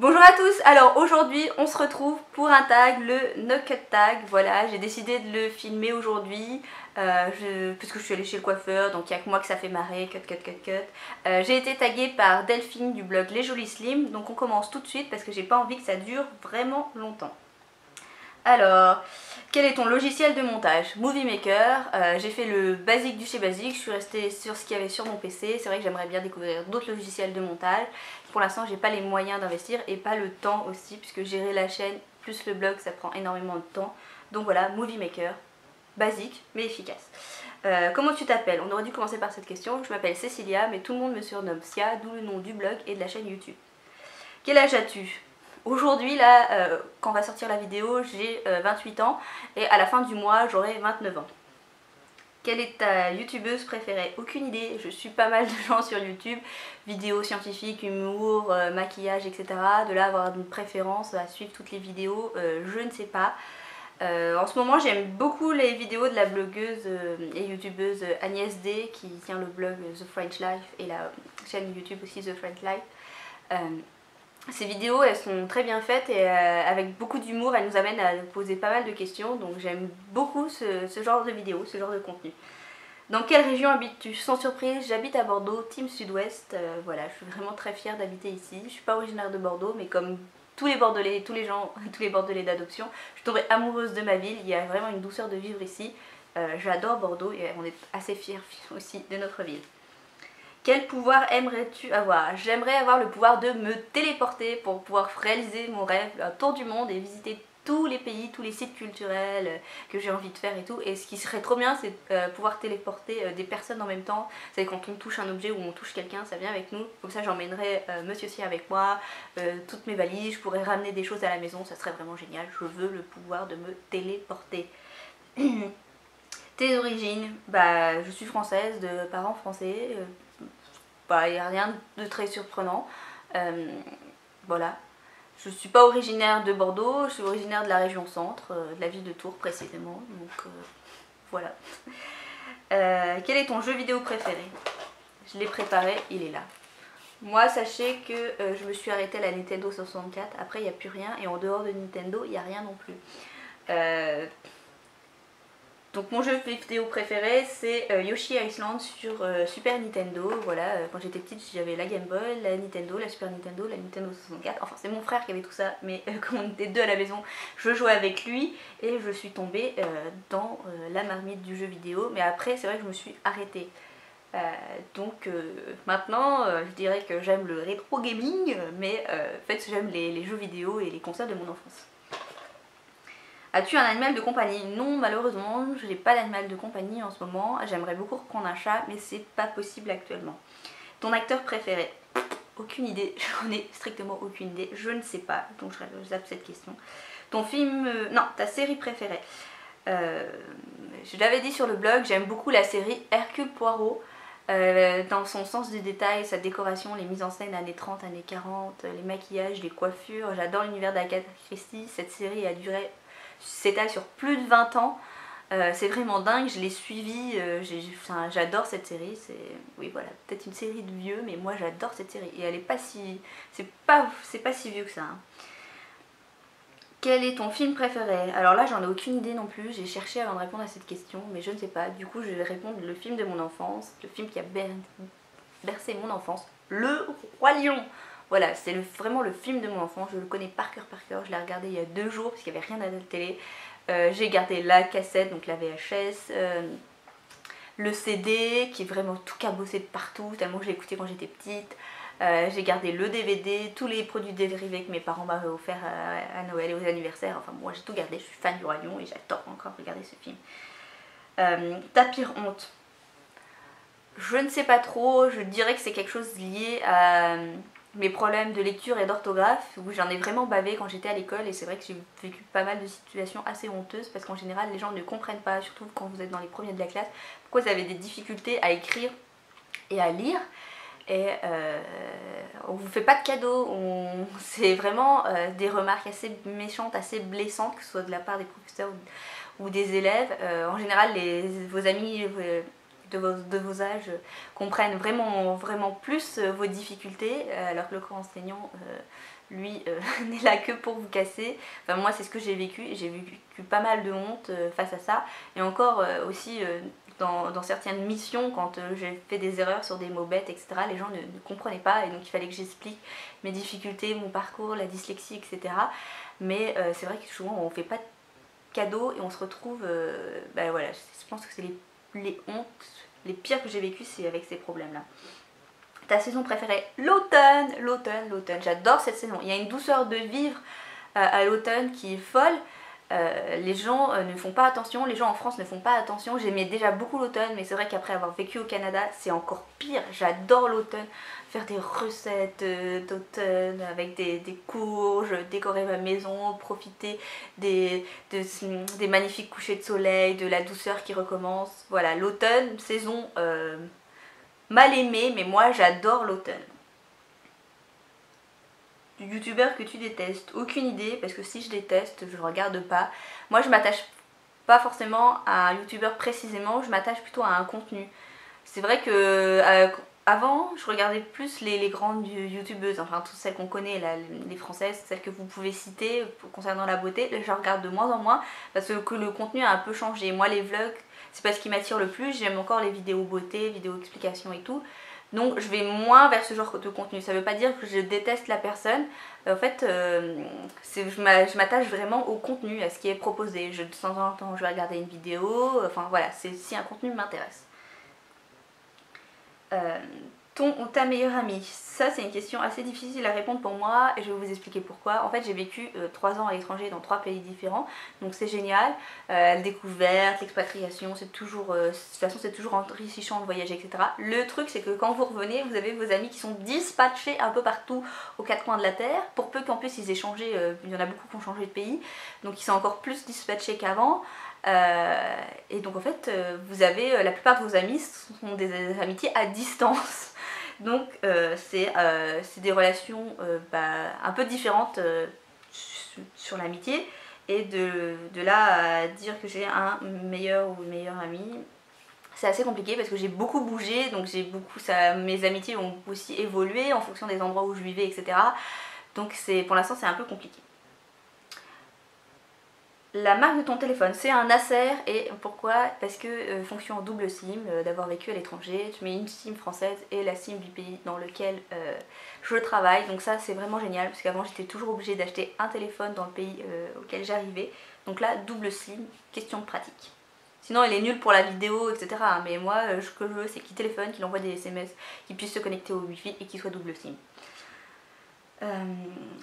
Bonjour à tous, alors aujourd'hui on se retrouve pour un tag, le No Cut Tag. Voilà, j'ai décidé de le filmer aujourd'hui puisque je suis allée chez le coiffeur, donc il n'y a que moi que ça fait marrer, cut. J'ai été taguée par Delphine du blog Les Jolies Slim, donc on commence tout de suite parce que j'ai pas envie que ça dure vraiment longtemps. Alors, quel est ton logiciel de montage? Movie Maker, j'ai fait le basique du chez basique, je suis restée sur ce qu'il y avait sur mon PC. C'est vrai que j'aimerais bien découvrir d'autres logiciels de montage. Pour l'instant j'ai pas les moyens d'investir et pas le temps aussi, puisque gérer la chaîne plus le blog ça prend énormément de temps. Donc voilà, Movie Maker, basique mais efficace. Comment tu t'appelles? On aurait dû commencer par cette question. Je m'appelle Cécilia, mais tout le monde me surnomme Sia, d'où le nom du blog et de la chaîne YouTube. Quel âge as-tu? Aujourd'hui, là, quand on va sortir la vidéo, j'ai 28 ans et à la fin du mois, j'aurai 29 ans. Quelle est ta youtubeuse préférée? Aucune idée, je suis pas mal de gens sur YouTube, vidéos scientifiques, humour, maquillage, etc. De là avoir une préférence à suivre toutes les vidéos, je ne sais pas. En ce moment j'aime beaucoup les vidéos de la blogueuse et youtubeuse Agnès D qui tient le blog The French Life et la chaîne YouTube aussi The French Life. Ces vidéos elles sont très bien faites et avec beaucoup d'humour, elles nous amènent à poser pas mal de questions, donc j'aime beaucoup ce genre de vidéos, ce genre de contenu. Dans quelle région habites-tu? Sans surprise, j'habite à Bordeaux, team sud-ouest, voilà, je suis vraiment très fière d'habiter ici. Je suis pas originaire de Bordeaux, mais comme tous les Bordelais, tous les Bordelais d'adoption, je suis tombée amoureuse de ma ville, il y a vraiment une douceur de vivre ici. J'adore Bordeaux et on est assez fiers aussi de notre ville. Quel pouvoir aimerais-tu avoir? J'aimerais avoir le pouvoir de me téléporter pour pouvoir réaliser mon rêve, un tour du monde et visiter tous les pays, tous les sites culturels que j'ai envie de faire et tout. Et ce qui serait trop bien, c'est pouvoir téléporter des personnes en même temps. C'est quand on touche un objet ou on touche quelqu'un, ça vient avec nous. Comme ça j'emmènerais Monsieur Si avec moi, toutes mes valises, je pourrais ramener des choses à la maison, ça serait vraiment génial. Je veux le pouvoir de me téléporter. Tes origines? Bah je suis française, de parents français. Il n'y a rien de très surprenant. Voilà. Je ne suis pas originaire de Bordeaux, je suis originaire de la région centre, de la ville de Tours précisément. Donc voilà. Quel est ton jeu vidéo préféré? Je l'ai préparé, il est là. Moi, sachez que je me suis arrêtée à la Nintendo 64. Après, il n'y a plus rien. Et en dehors de Nintendo, il n'y a rien non plus. Donc mon jeu vidéo préféré c'est Yoshi Island sur Super Nintendo. Voilà, quand j'étais petite j'avais la Game Boy, la Nintendo, la Super Nintendo, la Nintendo 64. Enfin c'est mon frère qui avait tout ça, mais comme on était deux à la maison, je jouais avec lui et je suis tombée dans la marmite du jeu vidéo. Mais après c'est vrai que je me suis arrêtée. Donc maintenant je dirais que j'aime le rétro gaming, mais en fait j'aime les jeux vidéo et les consoles de mon enfance. As-tu un animal de compagnie? Non, malheureusement, je n'ai pas d'animal de compagnie en ce moment. J'aimerais beaucoup reprendre un chat, mais c'est pas possible actuellement. Ton acteur préféré? Aucune idée, j'en ai strictement aucune idée, je ne sais pas, donc je zappe cette question. Ton film... non, ta série préférée? Je l'avais dit sur le blog, j'aime beaucoup la série Hercule Poirot. Dans son sens du détail, sa décoration, les mises en scène années 30, années 40, les maquillages, les coiffures. J'adore l'univers d'Agatha Christie. Cette série a duré, s'étale sur plus de 20 ans. C'est vraiment dingue, je l'ai suivie, j'adore cette série. Oui voilà, peut-être une série de vieux, mais moi j'adore cette série. Et elle est pas si... c'est pas si vieux que ça. Hein. Quel est ton film préféré? Alors là j'en ai aucune idée non plus, j'ai cherché avant de répondre à cette question, mais je ne sais pas. Du coup je vais répondre le film de mon enfance, le film qui a bercé mon enfance, Le Roi Lion. Voilà, c'est vraiment le film de mon enfance, je le connais par cœur, je l'ai regardé il y a 2 jours parce qu'il n'y avait rien à la télé. J'ai gardé la cassette, donc la VHS, le CD qui est vraiment tout cabossé de partout, tellement que je l'ai écouté quand j'étais petite. J'ai gardé le DVD, tous les produits dérivés que mes parents m'avaient offert à Noël et aux anniversaires. Enfin moi j'ai tout gardé, je suis fan du Roi Lion et j'adore encore regarder ce film. Ta pire honte? Je ne sais pas trop, je dirais que c'est quelque chose lié à mes problèmes de lecture et d'orthographe, où j'en ai vraiment bavé quand j'étais à l'école, et c'est vrai que j'ai vécu pas mal de situations assez honteuses parce qu'en général les gens ne comprennent pas, surtout quand vous êtes dans les premiers de la classe, pourquoi vous avez des difficultés à écrire et à lire. Et on vous fait pas de cadeaux, c'est vraiment des remarques assez méchantes, assez blessantes, que ce soit de la part des professeurs ou des élèves. En général vos amis de vos âges comprennent vraiment plus vos difficultés, alors que le corps enseignant, lui, n'est là que pour vous casser. Enfin, moi, c'est ce que j'ai vécu, et j'ai vécu pas mal de honte face à ça. Et encore aussi, dans certaines missions, quand j'ai fait des erreurs sur des mots bêtes, etc., les gens ne comprenaient pas, et donc il fallait que j'explique mes difficultés, mon parcours, la dyslexie, etc. Mais c'est vrai que souvent, on fait pas de cadeaux, et on se retrouve... ben voilà, je pense que c'est les hontes, les pires que j'ai vécues, c'est avec ces problèmes-là. Ta saison préférée? L'automne, l'automne. J'adore cette saison. Il y a une douceur de vivre à l'automne qui est folle. Les gens ne font pas attention, les gens en France ne font pas attention. J'aimais déjà beaucoup l'automne, mais c'est vrai qu'après avoir vécu au Canada, c'est encore pire. J'adore l'automne. Faire des recettes d'automne avec des courges, décorer ma maison, profiter des magnifiques couchers de soleil, de la douceur qui recommence. Voilà, l'automne, saison mal aimée, mais moi j'adore l'automne. Du youtubeur que tu détestes? Aucune idée, parce que si je déteste, je regarde pas. Moi je m'attache pas forcément à un youtubeur précisément, je m'attache plutôt à un contenu. C'est vrai que avant je regardais plus les grandes youtubeuses, enfin toutes celles qu'on connaît, là, les françaises, celles que vous pouvez citer concernant la beauté. Là, je regarde de moins en moins parce que le contenu a un peu changé. Moi les vlogs, c'est pas ce qui m'attire le plus, j'aime encore les vidéos beauté, vidéos explications et tout. Donc je vais moins vers ce genre de contenu. Ça veut pas dire que je déteste la personne. En fait, je m'attache vraiment au contenu, à ce qui est proposé. De temps en temps, je vais regarder une vidéo. Enfin voilà, c'est si un contenu m'intéresse. Ton ou ta meilleure amie? Ça, c'est une question assez difficile à répondre pour moi, et je vais vous expliquer pourquoi. En fait, j'ai vécu 3 ans à l'étranger dans 3 pays différents, donc c'est génial. La découverte, l'expatriation, c'est toujours, de toute façon, c'est toujours enrichissant de voyager, etc. Le truc, c'est que quand vous revenez, vous avez vos amis qui sont dispatchés un peu partout aux 4 coins de la terre. Pour peu qu'en plus ils aient changé, il y en a beaucoup qui ont changé de pays, donc ils sont encore plus dispatchés qu'avant. Et donc en fait, vous avez la plupart de vos amis sont des amitiés à distance. Donc c'est des relations un peu différentes sur l'amitié, et de là à dire que j'ai un meilleur ou une meilleure amie, c'est assez compliqué parce que j'ai beaucoup bougé, donc mes amitiés ont aussi évolué en fonction des endroits où je vivais, etc. Donc pour l'instant c'est un peu compliqué. La marque de ton téléphone, c'est un Acer. Et pourquoi? Parce que fonction en double SIM, d'avoir vécu à l'étranger, tu mets une SIM française et la SIM du pays dans lequel je travaille. Donc ça c'est vraiment génial, parce qu'avant j'étais toujours obligée d'acheter un téléphone dans le pays auquel j'arrivais. Donc là, double SIM, question de pratique. Sinon elle est nulle pour la vidéo, etc. Mais moi ce que je veux, c'est qu'il téléphone, qu'il envoie des SMS, qu'il puisse se connecter au Wi-Fi et qu'il soit double SIM.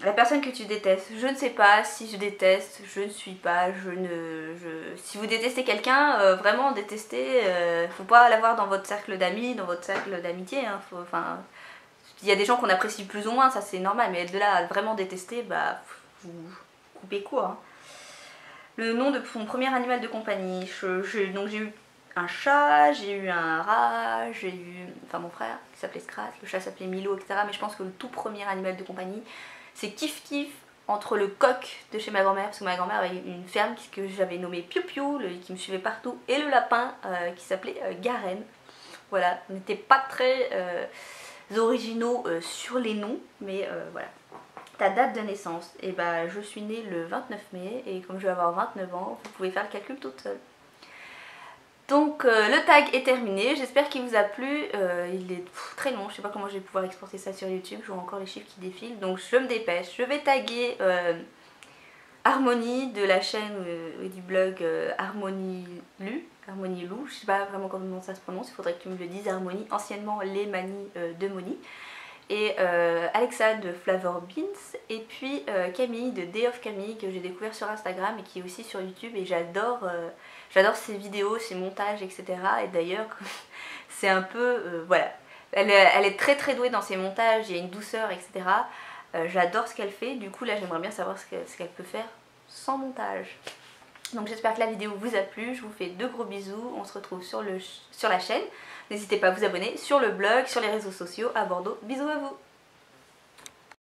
La personne que tu détestes, je ne sais pas si je déteste, je ne suis pas, si vous détestez quelqu'un, vraiment détester, faut pas l'avoir dans votre cercle d'amis, dans votre cercle d'amitié, hein, il y a des gens qu'on apprécie plus ou moins, ça c'est normal, mais de là à vraiment détester, bah vous coupez court. Hein. Le nom de son premier animal de compagnie, donc j'ai eu un chat, j'ai eu un rat, j'ai eu, enfin mon frère qui s'appelait Scrat, le chat s'appelait Milo, etc. Mais je pense que le tout premier animal de compagnie, c'est Kif Kif, entre le coq de chez ma grand-mère, parce que ma grand-mère avait une ferme que j'avais nommée Piu Piu, qui me suivait partout, et le lapin qui s'appelait Garen. Voilà, on n'était pas très originaux sur les noms, mais voilà. Ta date de naissance, et bah je suis née le 29 mai, et comme je vais avoir 29 ans, vous pouvez faire le calcul toute seule. Donc le tag est terminé, j'espère qu'il vous a plu, il est très long, je sais pas comment je vais pouvoir exporter ça sur YouTube, je vois encore les chiffres qui défilent, donc je me dépêche. Je vais taguer Harmonie de la chaîne et du blog Harmonie Lou, je sais pas vraiment comment ça se prononce, il faudrait que tu me le dises. Harmonie, anciennement Les Manies de Moni, et Alexa de Flavor Beans, et puis Camille de Day of Camille, que j'ai découvert sur Instagram et qui est aussi sur YouTube, et j'adore ses vidéos, ses montages, etc. Et d'ailleurs c'est un peu, voilà, elle est très très douée dans ses montages, il y a une douceur, etc. J'adore ce qu'elle fait, du coup là j'aimerais bien savoir ce qu'elle peut faire sans montage. Donc j'espère que la vidéo vous a plu, je vous fais de gros bisous, on se retrouve sur la chaîne. N'hésitez pas à vous abonner sur le blog, sur les réseaux sociaux à Bordeaux. Bisous à vous!